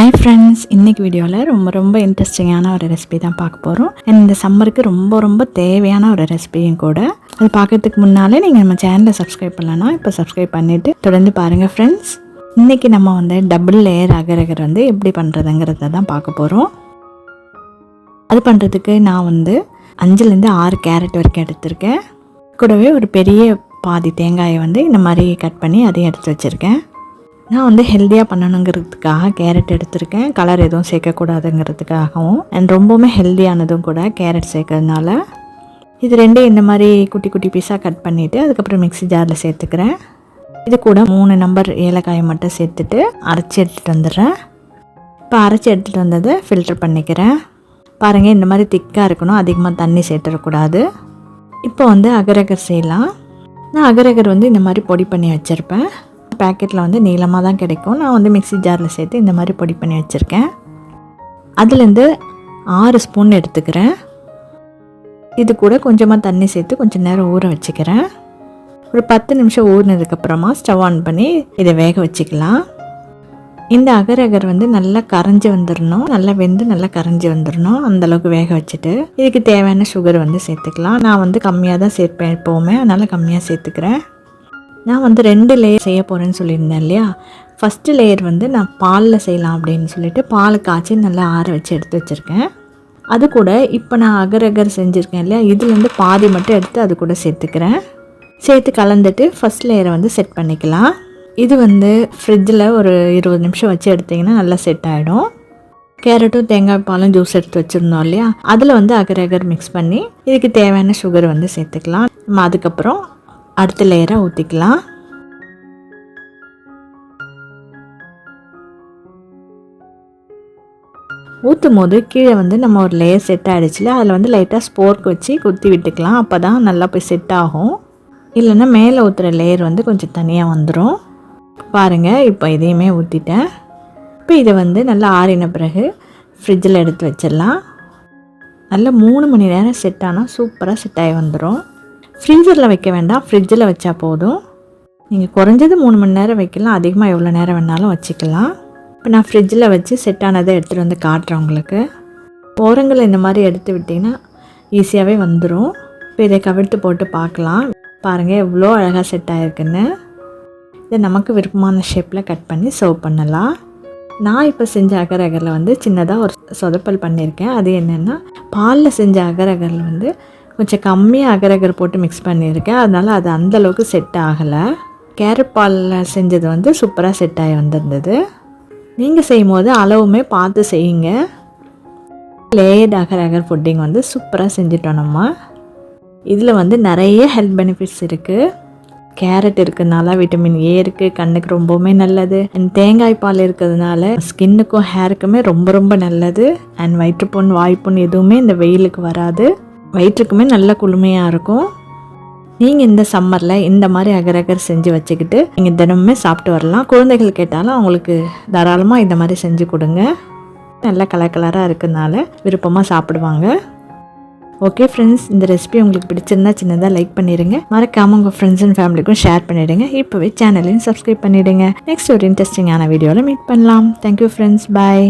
Hi friends, இன்றைக்கி வீடியோவில் ரொம்ப இன்ட்ரெஸ்டிங்கான ஒரு ரெசிபி தான் பார்க்க போகிறோம். இந்த சம்மருக்கு ரொம்ப தேவையான ஒரு ரெசிபியும் கூட. அது பார்க்கறதுக்கு முன்னாலே நீங்கள் நம்ம சேனலை சப்ஸ்கிரைப் பண்ணலன்னா இப்போ சப்ஸ்கிரைப் பண்ணிவிட்டு தொடர்ந்து பாருங்கள் ஃப்ரெண்ட்ஸ். இன்றைக்கி நம்ம டபுள் லேயர் அகரகர் எப்படி பண்ணுறதுங்கிறத தான் பார்க்க போகிறோம். அது பண்ணுறதுக்கு நான் 5லேருந்து 6 கேரட் வரைக்கும் எடுத்திருக்கேன். கூடவே ஒரு பெரிய பாதி தேங்காயை இந்த மாதிரி கட் பண்ணி அதையும் எடுத்து வச்சுருக்கேன். நான் ஹெல்த்தியாக பண்ணணுங்கிறதுக்காக கேரட் எடுத்திருக்கேன். கலர் எதுவும் சேர்க்கக்கூடாதுங்கிறதுக்காகவும் ரொம்பவுமே ஹெல்த்தியானதும் கூட கேரட் சேர்க்கறதுனால. இது ரெண்டும் இந்த மாதிரி குட்டி குட்டி பீஸாக கட் பண்ணிவிட்டு அதுக்கப்புறம் மிக்ஸி ஜாரில் சேர்த்துக்கிறேன். இது கூட 3 நம்பர் ஏலக்காயை மட்டும் சேர்த்துட்டு அரைச்சி எடுத்துகிட்டு வந்துடுறேன். இப்போ அரைச்சி எடுத்துகிட்டு வந்ததை ஃபில்டர் பண்ணிக்கிறேன். பாருங்கள், இந்த மாதிரி திக்காக இருக்கணும், அதிகமாக தண்ணி சேர்த்துடக்கூடாது. இப்போ அகரகர் செய்யலாம். நான் அகரகர் இந்த மாதிரி பொடி பண்ணி வச்சுருப்பேன். பேக்கெட்டில் நீளமாக தான் கிடைக்கும். நான் மிக்ஸி ஜாரில் சேர்த்து இந்த மாதிரி பொடி பண்ணி வச்சுருக்கேன். அதுலேருந்து 6 ஸ்பூன் எடுத்துக்கிறேன். இது கூட கொஞ்சமாக தண்ணி சேர்த்து கொஞ்சம் நேரம் ஊற வச்சுக்கிறேன். ஒரு 10 நிமிஷம் ஊறினதுக்கப்புறமா ஸ்டவ் ஆன் பண்ணி இதை வேக வச்சுக்கலாம். இந்த அகரகர் நல்லா கரைஞ்சி வந்துடணும், நல்லா வெந்து நல்லா கரைஞ்சி வந்துடணும். அந்தளவுக்கு வேக வச்சுட்டு இதுக்கு தேவையான சுகர் சேர்த்துக்கலாம். நான் கம்மியாக தான் சேர்ப்பேன் எப்போவுமே, அதனால் கம்மியாக சேர்த்துக்கிறேன். நான் 2 லேயர் செய்ய போகிறேன்னு சொல்லியிருந்தேன் இல்லையா. ஃபஸ்ட்டு லேயர் நான் பாலில் செய்யலாம் அப்படின்னு சொல்லிட்டு பால் காய்ச்சி நல்லா ஆற வச்சு எடுத்து வச்சுருக்கேன். அது கூட இப்போ நான் அகரகர் செஞ்சுருக்கேன் இல்லையா, இதுலேருந்து பாதி மட்டும் எடுத்து அது கூட சேர்த்துக்கிறேன். சேர்த்து கலந்துட்டு ஃபஸ்ட் லேயரை செட் பண்ணிக்கலாம். இது ஃப்ரிட்ஜில் ஒரு 20 நிமிஷம் வச்சு எடுத்திங்கன்னா நல்லா செட் ஆகிடும். கேரட்டும் தேங்காய் பாலும் ஜூஸ் எடுத்து வச்சுருந்தோம் இல்லையா, அதில் அகரகர் மிக்ஸ் பண்ணி இதுக்கு தேவையான சுகர் சேர்த்துக்கலாம். நம்ம அதுக்கப்புறம் அடுத்த லேயரை ஊற்றிக்கலாம். ஊற்றும் போது கீழே நம்ம ஒரு லேயர் செட் ஆகிடுச்சுல, அதில் லைட்டாக ஸ்போர்க் வச்சு குத்தி விட்டுக்கலாம். அப்போ தான் நல்லா போய் செட் ஆகும். இல்லைன்னா மேலே ஊற்றுற லேயர் கொஞ்சம் தனியாக வந்துடும். பாருங்கள், இப்போ இதையுமே ஊற்றிட்டேன். இப்போ இதை நல்லா ஆறின பிறகு ஃப்ரிட்ஜில் எடுத்து வச்சிடலாம். நல்லா 3 மணி நேரம் செட் ஆனால் சூப்பராக செட் ஆகி வந்துடும். ஃப்ரீசரில் வைக்க வேண்டாம், ஃப்ரிட்ஜில் வச்சா போதும். நீங்கள் குறைஞ்சது 3 மணி நேரம் வைக்கலாம், அதிகமாக எவ்வளோ நேரம் வேணாலும் வச்சுக்கலாம். இப்போ நான் ஃப்ரிட்ஜில் வச்சு செட் ஆனதை எடுத்துகிட்டு காட்டுறேன் உங்களுக்கு. ஓரங்களை இந்த மாதிரி எடுத்து விட்டிங்கன்னா ஈஸியாகவே வந்துடும். இப்போ இதை கவிழ்த்து போட்டு பார்க்கலாம். பாருங்கள் எவ்வளோ அழகாக செட் ஆகிருக்குன்னு. இதை நமக்கு விருப்பமான ஷேப்பில் கட் பண்ணி சர்வ் பண்ணலாம். நான் இப்போ செஞ்ச அகரகரில் சின்னதாக ஒரு சொதப்பல் பண்ணியிருக்கேன். அது என்னென்னா, பாலில் செஞ்ச அகரகரில் கொஞ்சம் கம்மியாக அகரகர் போட்டு மிக்ஸ் பண்ணியிருக்கேன். அதனால் அது அந்தளவுக்கு செட் ஆகலை. கேரட் பாலில் செஞ்சது சூப்பராக செட் ஆகி வந்திருந்தது. நீங்கள் செய்யும் போது அளவுமே பார்த்து செய்யுங்க. லேயர்ட் அகரகர் புட்டிங் சூப்பராக செஞ்சிட்டோம் நம்ம. இதில் நிறைய ஹெல்த் பெனிஃபிட்ஸ் இருக்குது. கேரட் இருக்கிறதுனால விட்டமின் ஏ இருக்குது, கண்ணுக்கு ரொம்பவுமே நல்லது. அண்ட் தேங்காய் பால் இருக்கிறதுனால ஸ்கின்னுக்கும் ஹேருக்குமே ரொம்ப நல்லது. அண்ட் வயிற்றுப்புண் வாய்ப்புண் எதுவுமே இந்த வெயிலுக்கு வராது. வயிற்றுக்குமே நல்ல குளுமையாக இருக்கும். நீங்கள் இந்த சம்மரில் இந்த மாதிரி அகரகர் செஞ்சு வச்சுக்கிட்டு நீங்கள் தினமுமே சாப்பிட்டு வரலாம். குழந்தைகள் கேட்டாலும் அவங்களுக்கு தாராளமாக இந்த மாதிரி செஞ்சு கொடுங்க. நல்லா கலராக இருக்கிறதுனால விருப்பமாக சாப்பிடுவாங்க. ஓகே ஃப்ரெண்ட்ஸ், இந்த ரெசிபி உங்களுக்கு பிடிச்சிருந்தா சின்னதாக லைக் பண்ணிடுங்க. மறக்காமல் உங்கள் ஃப்ரெண்ட்ஸ் அண்ட் ஃபேமிலிக்கும் ஷேர் பண்ணிவிடுங்க. இப்போவே சேனலையும் சப்ஸ்கிரைப் பண்ணிவிடுங்க. நெக்ஸ்ட் ஒரு இன்ட்ரெஸ்டிங்கான வீடியோவில் மீட் பண்ணலாம். தேங்க்யூ ஃப்ரெண்ட்ஸ், பாய்.